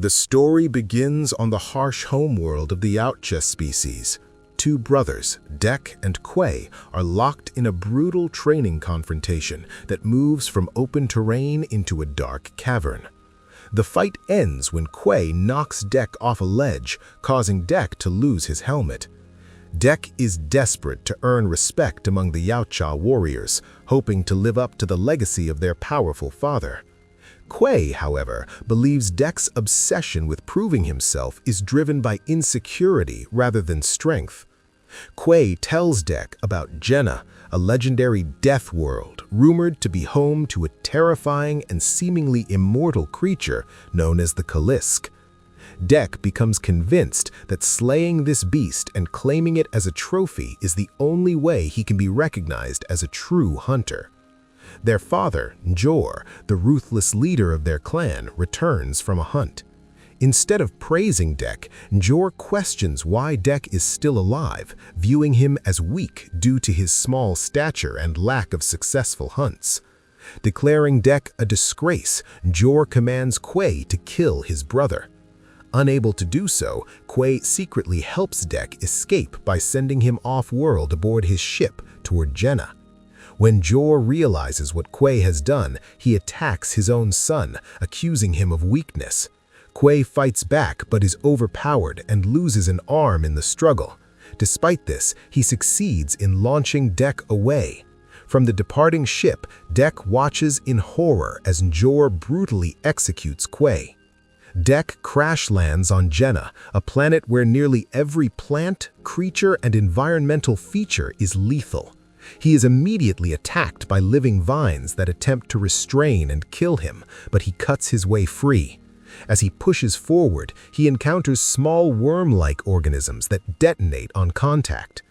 The story begins on the harsh homeworld of the Outchest species. Two brothers, Dek and Quay, are locked in a brutal training confrontation that moves from open terrain into a dark cavern. The fight ends when Quay knocks Dek off a ledge, causing Dek to lose his helmet. Dek is desperate to earn respect among the Yautja warriors, hoping to live up to the legacy of their powerful father. Quay, however, believes Dek's obsession with proving himself is driven by insecurity rather than strength. Quay tells Dek about Jenna, a legendary death world rumored to be home to a terrifying and seemingly immortal creature known as the Kalisk. Dek becomes convinced that slaying this beast and claiming it as a trophy is the only way he can be recognized as a true hunter. Their father, Njor, the ruthless leader of their clan, returns from a hunt. Instead of praising Dek, Njor questions why Dek is still alive, viewing him as weak due to his small stature and lack of successful hunts. Declaring Dek a disgrace, Njor commands Quay to kill his brother. Unable to do so, Quay secretly helps Dek escape by sending him off-world aboard his ship toward Jenna. When Njor realizes what Quay has done, he attacks his own son, accusing him of weakness. Quay fights back but is overpowered and loses an arm in the struggle. Despite this, he succeeds in launching Dek away. From the departing ship, Dek watches in horror as Njor brutally executes Quay. Dek crash lands on Jenna, a planet where nearly every plant, creature, and environmental feature is lethal. He is immediately attacked by living vines that attempt to restrain and kill him, but he cuts his way free. As he pushes forward, he encounters small worm-like organisms that detonate on contact.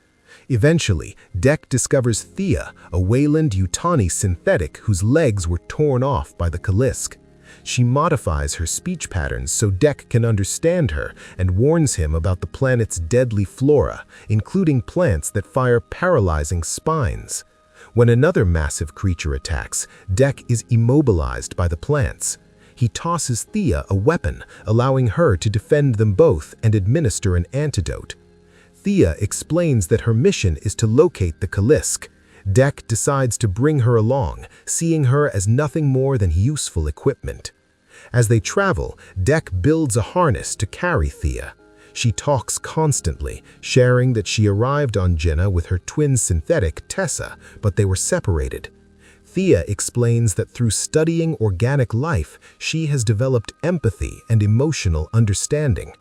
Eventually, Dek discovers Thea, a Weyland-Yutani synthetic whose legs were torn off by the Kalisk. She modifies her speech patterns so Dek can understand her and warns him about the planet's deadly flora, including plants that fire paralyzing spines. When another massive creature attacks, Dek is immobilized by the plants. He tosses Thea a weapon, allowing her to defend them both and administer an antidote. Thea explains that her mission is to locate the Kalisk. Dek decides to bring her along, seeing her as nothing more than useful equipment. As they travel, Dek builds a harness to carry Thea. She talks constantly, sharing that she arrived on Jenna with her twin synthetic, Tessa, but they were separated. Thea explains that through studying organic life, she has developed empathy and emotional understanding.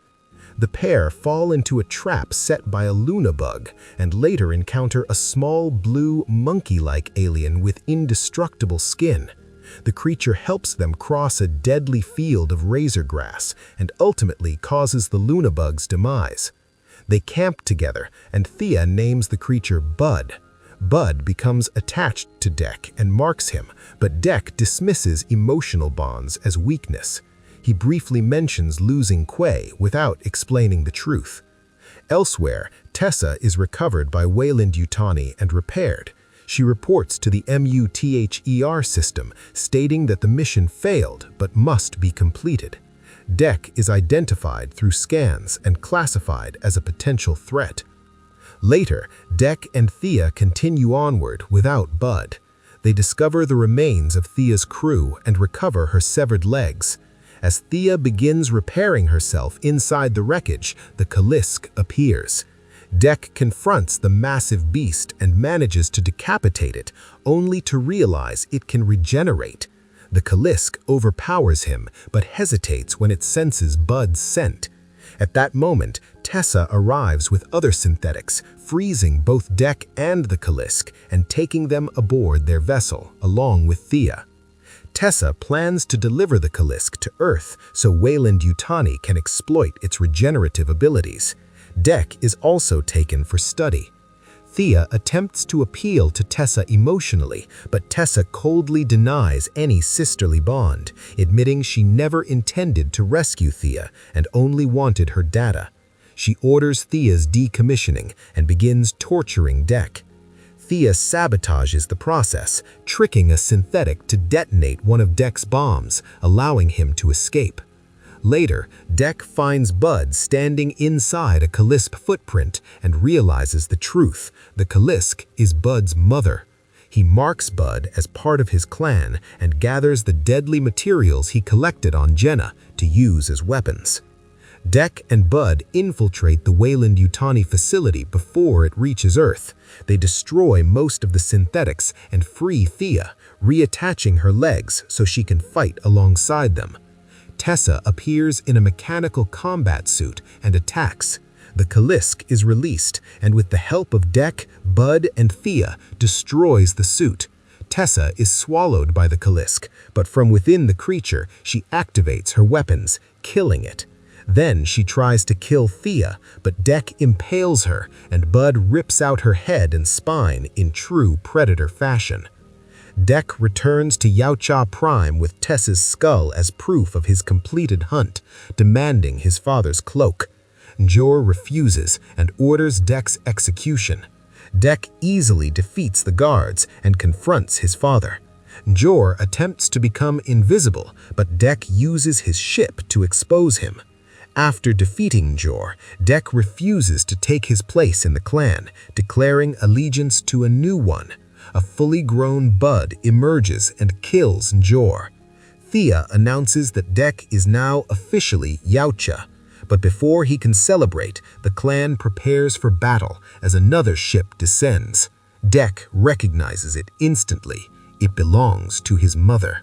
The pair fall into a trap set by a Luna bug and later encounter a small blue monkey-like alien with indestructible skin. The creature helps them cross a deadly field of razor grass and ultimately causes the Luna bug's demise. They camp together and Thea names the creature Bud. Bud becomes attached to Dek and marks him, but Dek dismisses emotional bonds as weakness. He briefly mentions losing Quay without explaining the truth. Elsewhere, Tessa is recovered by Weyland-Yutani and repaired. She reports to the MUTHER system, stating that the mission failed but must be completed. Dek is identified through scans and classified as a potential threat. Later, Dek and Thea continue onward without Bud. They discover the remains of Thea's crew and recover her severed legs. As Thea begins repairing herself inside the wreckage, the Kalisk appears. Dek confronts the massive beast and manages to decapitate it, only to realize it can regenerate. The Kalisk overpowers him, but hesitates when it senses Bud's scent. At that moment, Tessa arrives with other synthetics, freezing both Dek and the Kalisk and taking them aboard their vessel, along with Thea. Tessa plans to deliver the Kalisk to Earth so Weyland-Yutani can exploit its regenerative abilities. Dek is also taken for study. Thea attempts to appeal to Tessa emotionally, but Tessa coldly denies any sisterly bond, admitting she never intended to rescue Thea and only wanted her data. She orders Thea's decommissioning and begins torturing Dek. Thea sabotages the process, tricking a synthetic to detonate one of Dek's bombs, allowing him to escape. Later, Dek finds Bud standing inside a Kalisp footprint and realizes the truth. The Kalisk is Bud's mother. He marks Bud as part of his clan and gathers the deadly materials he collected on Jenna to use as weapons. Dek and Bud infiltrate the Weyland-Yutani facility before it reaches Earth. They destroy most of the synthetics and free Thea, reattaching her legs so she can fight alongside them. Tessa appears in a mechanical combat suit and attacks. The Kalisk is released, and with the help of Dek, Bud, and Thea, destroys the suit. Tessa is swallowed by the Kalisk, but from within the creature, she activates her weapons, killing it. Then she tries to kill Thea, but Dek impales her, and Bud rips out her head and spine in true Predator fashion. Dek returns to Yautja Prime with Tessa's skull as proof of his completed hunt, demanding his father's cloak. Njor refuses and orders Dek's execution. Dek easily defeats the guards and confronts his father. Njor attempts to become invisible, but Dek uses his ship to expose him. After defeating Njor, Dek refuses to take his place in the clan, declaring allegiance to a new one. A fully grown Bud emerges and kills Njor. Thea announces that Dek is now officially Yautja. But before he can celebrate, the clan prepares for battle as another ship descends. Dek recognizes it instantly. It belongs to his mother.